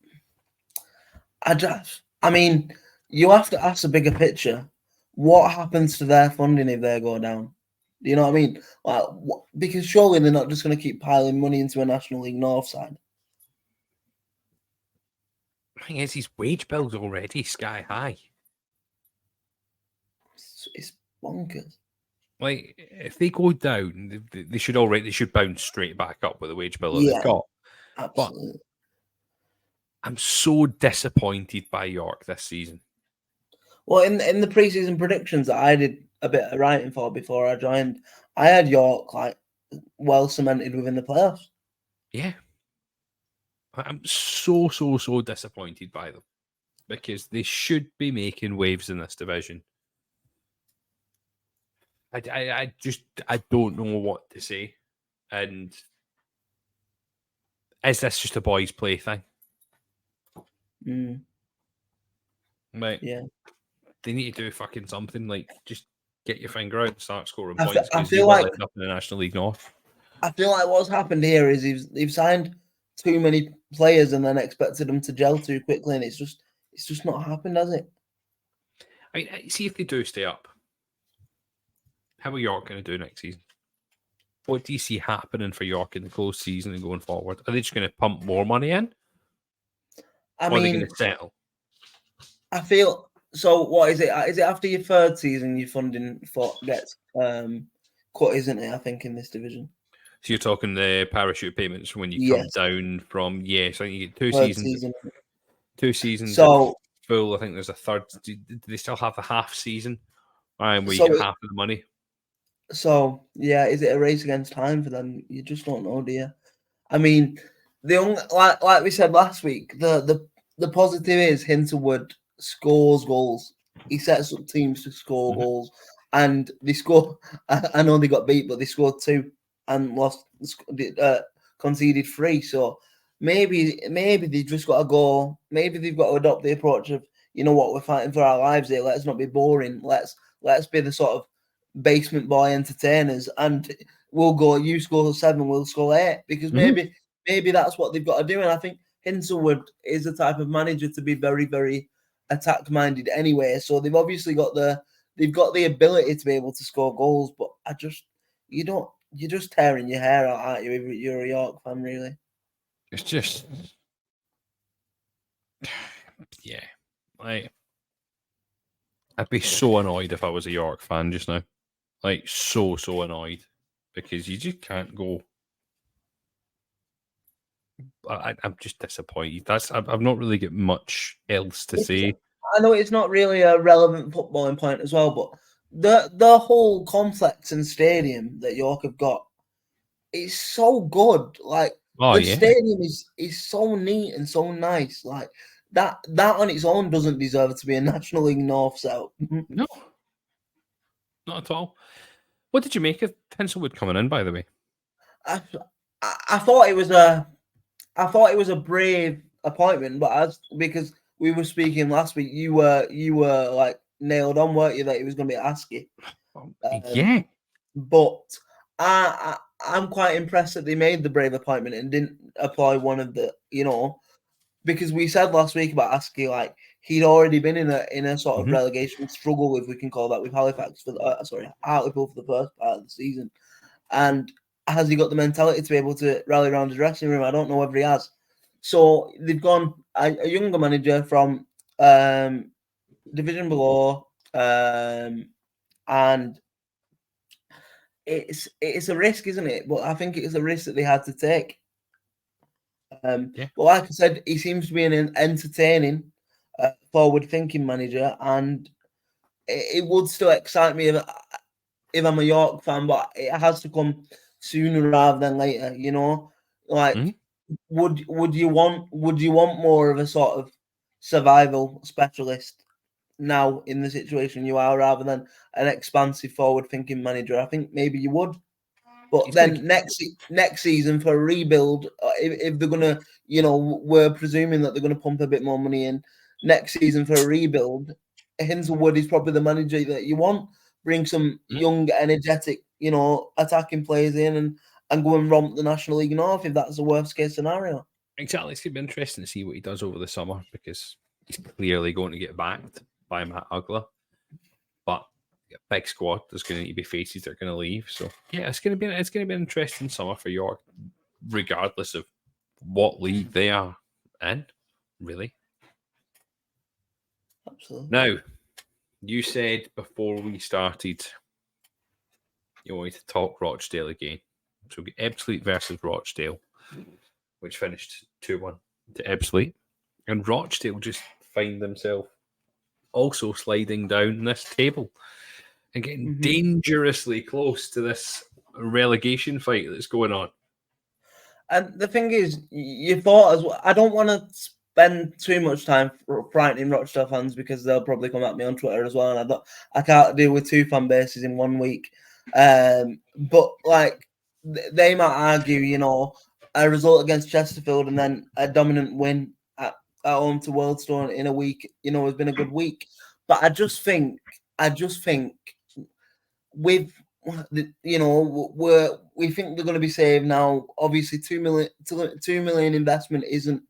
I mean, you have to ask the bigger picture. What happens to their funding if they go down? Do you know what I mean? Because surely they're not just going to keep piling money into a National League North side. The thing is, his wage bill's already sky high. It's bonkers. If they go down, they should bounce straight back up with the wage bill that they've got. Absolutely. But I'm so disappointed by York this season. Well, in the preseason predictions that I did a bit of writing for before I joined, I had York well cemented within the playoffs. Yeah. I'm so disappointed by them, because they should be making waves in this division. I don't know what to say. And is this just a boys' play thing? Right. Yeah. They need to do fucking something, like just get your finger out and start scoring I points, because feel you will like end up in the National League North. I feel like what's happened here is they've signed too many players and then expected them to gel too quickly, and it's just not happened, has it? I mean, see if they do stay up. How are York going to do next season? What do you see happening for York in the close season and going forward? Are they just going to pump more money in? I or mean, are they going to settle? I feel so. What is it? Is it after your third season your funding gets cut, isn't it? I think in this division. So you're talking the parachute payments when you come down from I think you get two third seasons. Season. 2 seasons. So full. I think there's a third. Do they still have the half season? Where so you get half of the money. So yeah, is it a race against time for them? You just don't know, do you? I mean, the only, like we said last week, the positive is Hinterwood scores goals. He sets up teams to score goals, and they score. I know they got beat, but they scored 2 and lost, conceded 3. So maybe they just got to go. Maybe they've got to adopt the approach of, you know what, we're fighting for our lives here. Let's not be boring. Let's be the sort of basement boy entertainers, and we'll go, you score 7, we'll score 8, because maybe that's what they've got to do. And I think Hinterwood is the type of manager to be very, very attack minded anyway. So they've obviously got the ability to be able to score goals, but you're just tearing your hair out, aren't you, if you're a York fan, really? It's just yeah. I'd be so annoyed if I was a York fan just now. Like so annoyed, because you just can't go. I'm just disappointed. I've not really got much else to say. I know it's not really a relevant footballing point as well, but the whole complex and stadium that York have got is so good. Like stadium is so neat and so nice. Like that on its own doesn't deserve to be a National League North South. No, not at all. What did you make of Hinterwood coming in, by the way? I thought it was a brave appointment, but because we were speaking last week, you were like nailed on, weren't you, that it was going to be Askey? Yeah, but I'm quite impressed that they made the brave appointment and didn't apply one of the, because we said last week about Askey, like he'd already been in a sort of relegation struggle, if we can call that, with Halifax Hartlepool for the first part of the season. And has he got the mentality to be able to rally around the dressing room? I don't know whether he has. So they've gone a younger manager from division below, and it's a risk, isn't it? But I think it's a risk that they had to take. But like I said, he seems to be an entertaining, forward-thinking manager, and it would still excite me if I'm a York fan, but it has to come sooner rather than later. Like would you want more of a sort of survival specialist now in the situation you are, rather than an expansive forward-thinking manager? I think maybe you would. But then next season for a rebuild, if they're gonna, we're presuming that they're gonna pump a bit more money in next season for a rebuild. Hinterwood is probably the manager that you want. Bring some young, energetic, attacking players in and go and romp the National League North if that's the worst case scenario. Exactly. It's going to be interesting to see what he does over the summer, because he's clearly going to get backed by Matt Ugler. But a big squad, there's going to need to be faces that are going to leave. So yeah, it's going to be an interesting summer for York, regardless of what league they are in, really. Absolutely. Now, you said before we started you wanted to talk Rochdale again. So we get Ebbsfleet versus Rochdale, which finished 2-1 to Ebbsfleet. And Rochdale just find themselves also sliding down this table and getting dangerously close to this relegation fight that's going on. And the thing is, you thought as well, I don't want to spend too much time frightening Rochdale fans because they'll probably come at me on Twitter as well, and I can't deal with 2 fan bases in 1 week. But like they might argue, you know, a result against Chesterfield and then a dominant win at home to Wealdstone in a week, you know, has been a good week. But I just think with you know, we think they're going to be saved now. Obviously, 2 million investment isn't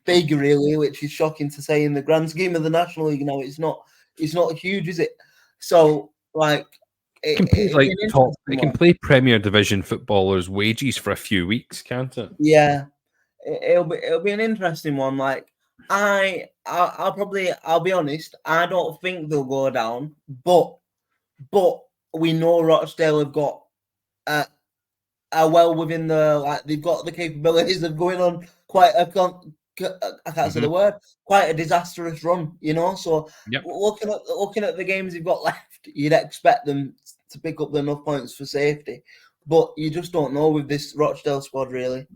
big, really, which is shocking to say in the grand scheme of the National League. Now, it's not huge, is it? So, like, it can play Premier Division footballers' wages for a few weeks, can't it? Yeah, it'll be an interesting one. Like, I'll be honest. I don't think they'll go down, but we know Rochdale have got well within they've got the capabilities of going on quite a I can't say the word, quite a disastrous run, you know. So looking at the games you've got left, you'd expect them to pick up enough points for safety, but you just don't know with this Rochdale squad, really.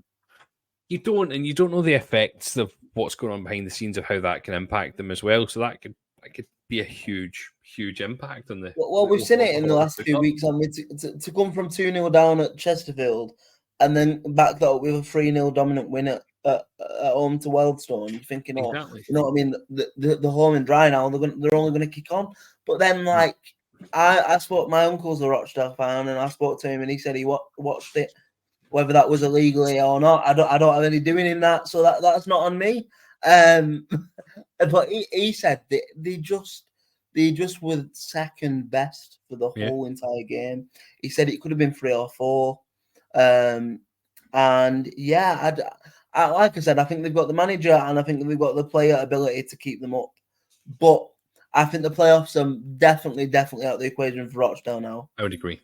You don't know the effects of what's going on behind the scenes of how that can impact them as well. So that could be a huge impact on the. Well, we've seen it in the last few weeks. I mean, to come from 2-0 down at Chesterfield and then back that up with a 3-0 dominant win at home to Wealdstone, you're thinking, exactly. You know what I mean? The home and dry now. They're only going to kick on. But then, like, I spoke. My uncle's a Rochdale fan, and I spoke to him, and he said he watched it, whether that was illegally or not. I don't have any doing in that, so that's not on me. But he said they just were second best for the whole entire game. He said it could have been 3 or 4. And yeah, I like I said, I think they've got the manager and I think they've got the player ability to keep them up. But I think the playoffs are definitely out of the equation for Rochdale now. I would agree.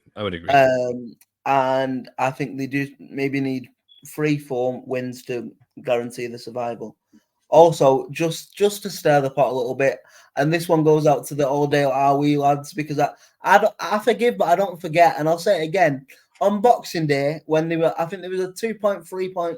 And I think they do maybe need 3-4 wins to guarantee the survival. Also, just to stir the pot a little bit, and this one goes out to the Alldale Are We lads, because I forgive, but I don't forget, and I'll say it again. On Boxing Day, when I think there was a 2.3 point,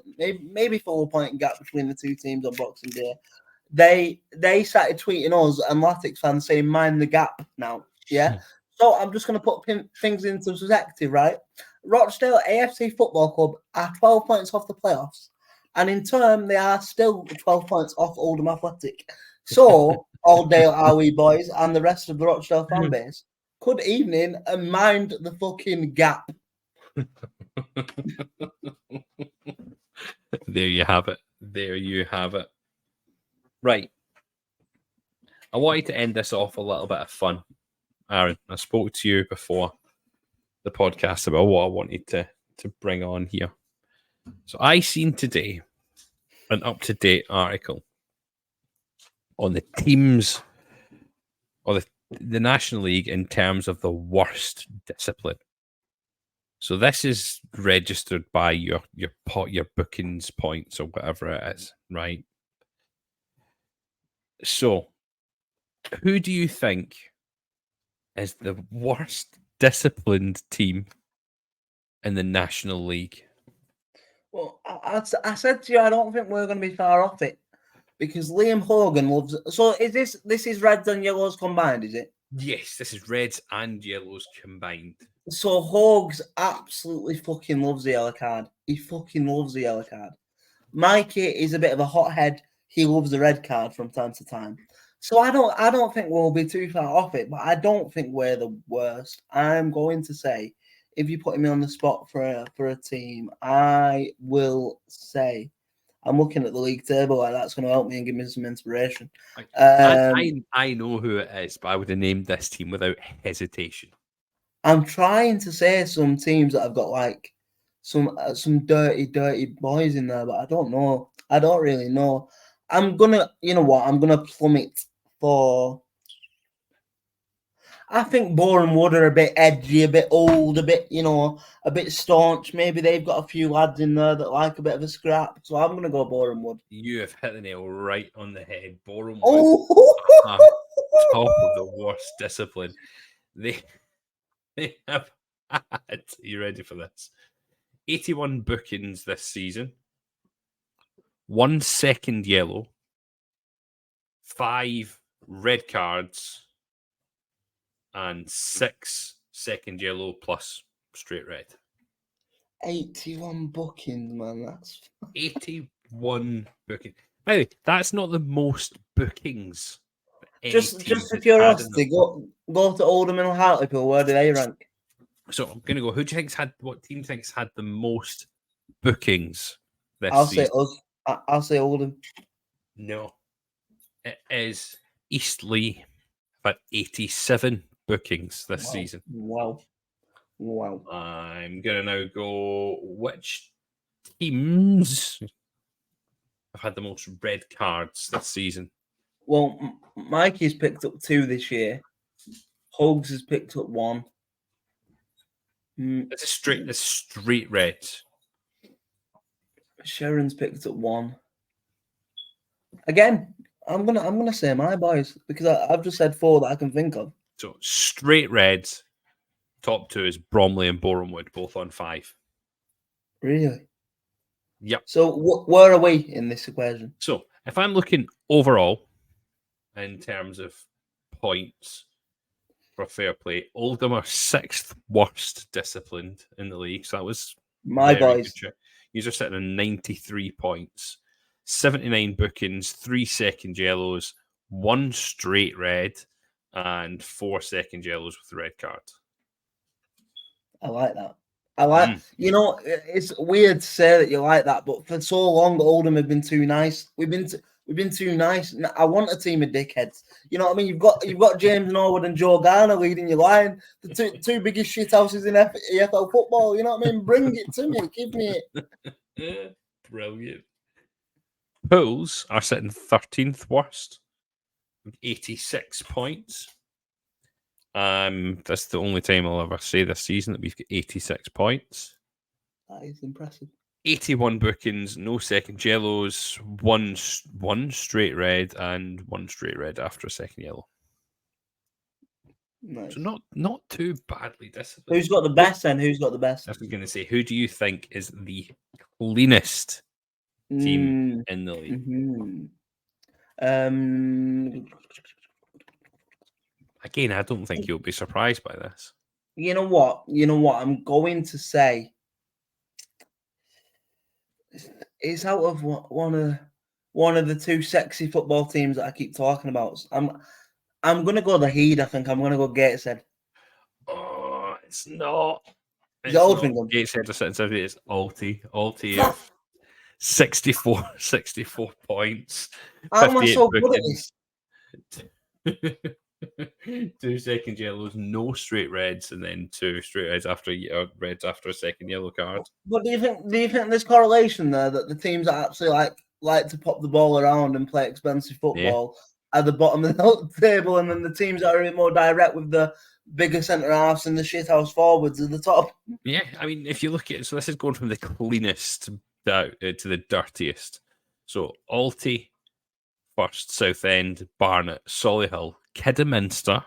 maybe 4 point gap between the two teams on Boxing Day. They started tweeting us and Latics fans saying, "Mind the gap now." Yeah. So I'm just going to put things into perspective, right? Rochdale AFC Football Club are 12 points off the playoffs. And in turn, they are still 12 points off Oldham Athletic. So, Alldale Are We boys and the rest of the Rochdale fan base, good evening and mind the fucking gap. There you have it. Right. I wanted to end this off a little bit of fun. Aaron, I spoke to you before the podcast about what I wanted to bring on here. So I seen today an up-to-date article on the teams or the National League in terms of the worst discipline. So this is registered by your bookings points or whatever it is, right? So who do you think is the worst disciplined team in the National League? Well, I said to you, I don't think we're going to be far off it because Liam Hogan loves. So is this is Reds and Yellows combined? Is it? Yes, this is Reds and Yellows combined. So Hogs absolutely fucking loves the yellow card. He fucking loves the yellow card. Mikey is a bit of a hothead. He loves the red card from time to time. So I don't think we'll be too far off it, but I don't think we're the worst. I'm going to say, if you put me on the spot for a team, I will say, I'm looking at the league table, like that's going to help me and give me some inspiration. I know who it is, but I would have named this team without hesitation. I'm trying to say some teams that have got like some dirty boys in there, but I don't know. I don't really know. I'm gonna plummet for. I think Boreham Wood are a bit edgy, a bit old, a bit staunch. Maybe they've got a few lads in there that like a bit of a scrap. So I'm gonna go Boreham Wood. You have hit the nail right on the head. Boreham Wood, top of the worst discipline. They have had. You ready for this? 81 bookings this season. 1 second yellow 5 red cards, and 6 second yellow plus straight red. 81 bookings, man. That's 81 bookings. By the way, that's not the most bookings. just for curiosity. Go to Oldham and Hartlepool. Where do they rank? So I'm gonna go. What team thinks had the most bookings this I'll season? say us. I'll say Oldham. No, it is Eastleigh. I've had 87 bookings this season. Wow. I'm gonna now go. Which teams have had the most red cards this season? Well, Mikey's picked up 2 this year. Hogs has picked up 1. It's a straight red. Sharon's picked up 1. Again, I'm gonna say my boys because I've just said 4 that I can think of. So straight reds. Top 2 is Bromley and Borehamwood, both on 5. Really? Yep. So where are we in this equation? So if I'm looking overall in terms of points for fair play, Oldham are 6th worst disciplined in the league. So that was My boys. These are sitting on 93 points, 79 bookings, 3 second yellows, 1 straight red, and 4 second yellows with a red card. I like that. It's weird to say that you like that, but for so long, Oldham have been too nice. We've been too nice. I want a team of dickheads. You know what I mean? You've got James Norwood and Joe Garner leading your line, the two biggest shithouses in EFL football. You know what I mean? Bring it to me. Give me it. Brilliant. Pools are sitting 13th worst with 86 points. That's the only time I'll ever say this season that we've got 86 points. That is impressive. 81 bookings, no second yellows, one straight red, and 1 straight red after a second yellow. Nice. So not too badly disciplined. Who's got the best then? Who's got the best? I was going to say, who do you think is the cleanest team in the league? Again, I don't think you'll be surprised by this. You know what? I'm going to say it's out of one of the 2 sexy football teams that I keep talking about. I'm going to go the Heed. I think I'm going to go Gateshead. Oh, it's not. It's Aldringham. Gateshead are sitting 70. It's Alty. Alty have 64 points. How am I so good at this? 2 second yellows, no straight reds, and then 2 straight reds after a second yellow card. But do you think there's correlation there that the teams that actually like to pop the ball around and play expensive football at the bottom of the table, and then the teams that are a bit more direct with the bigger centre halves and the shithouse forwards at the top? Yeah, I mean, if you look at it, so this is going from the cleanest to the dirtiest. So Alty first, Southend, Barnet, Solihull, Kidderminster.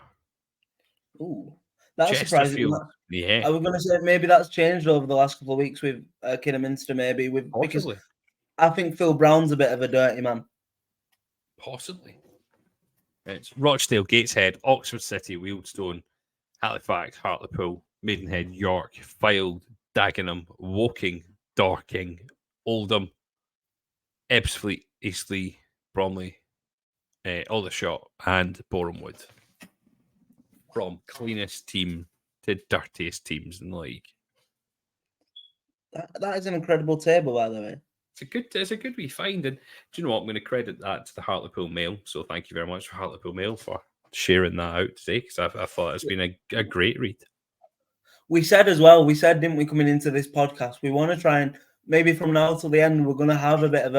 Ooh, that's surprising. Yeah, I was going to say maybe that's changed over the last couple of weeks with Kidderminster. Maybe because I think Phil Brown's a bit of a dirty man. Possibly. It's Rochdale, Gateshead, Oxford City, Wealdstone, Halifax, Hartlepool, Maidenhead, York, Fylde, Dagenham, Woking, Dorking, Oldham, Ebbsfleet, Eastleigh, Bromley, Aldershot, and Borehamwood. From cleanest team to dirtiest teams in the league. That is an incredible table, by the way. It's a good wee find, and do you know what? I'm going to credit that to the Hartlepool Mail. So thank you very much for Hartlepool Mail for sharing that out today, because I thought it's been a great read. We said as well, didn't we, coming into this podcast, we want to try and maybe from now till the end, we're going to have a bit of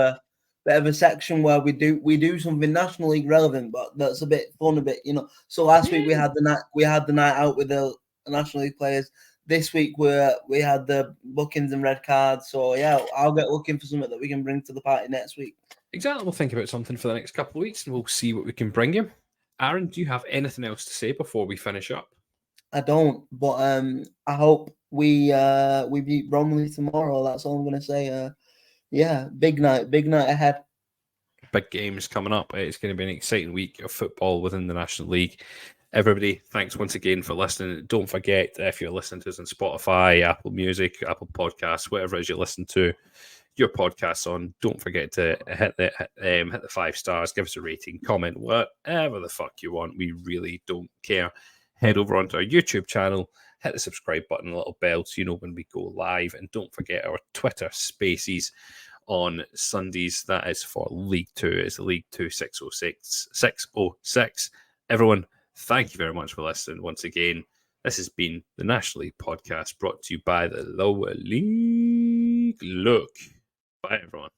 a section where we do something National League relevant, but that's a bit fun, a bit, So last week we had the night out with the National League players. This week we had the bookings and red cards. So yeah, I'll get looking for something that we can bring to the party next week. Exactly. We'll think about something for the next couple of weeks and we'll see what we can bring you. Aaron, do you have anything else to say before we finish up? I don't, but I hope we beat Bromley tomorrow. That's all I'm gonna say. Yeah, big night ahead. big games coming up. It's going to be an exciting week of football within the National League. Everybody, thanks once again for listening. Don't forget, if you're listening to us on Spotify, Apple Music, Apple Podcasts, whatever it is you listen to your podcasts on, don't forget to hit the 5 stars, give us a rating, comment, whatever the fuck you want. We really don't care. Head over onto our YouTube channel, hit the subscribe button, a little bell so you know when we go live, and don't forget our Twitter Spaces on Sundays. That is for League 2. It's League 2 606. Everyone, thank you very much for listening once again. This has been the National League Podcast, brought to you by the Lower League Look. Bye, everyone.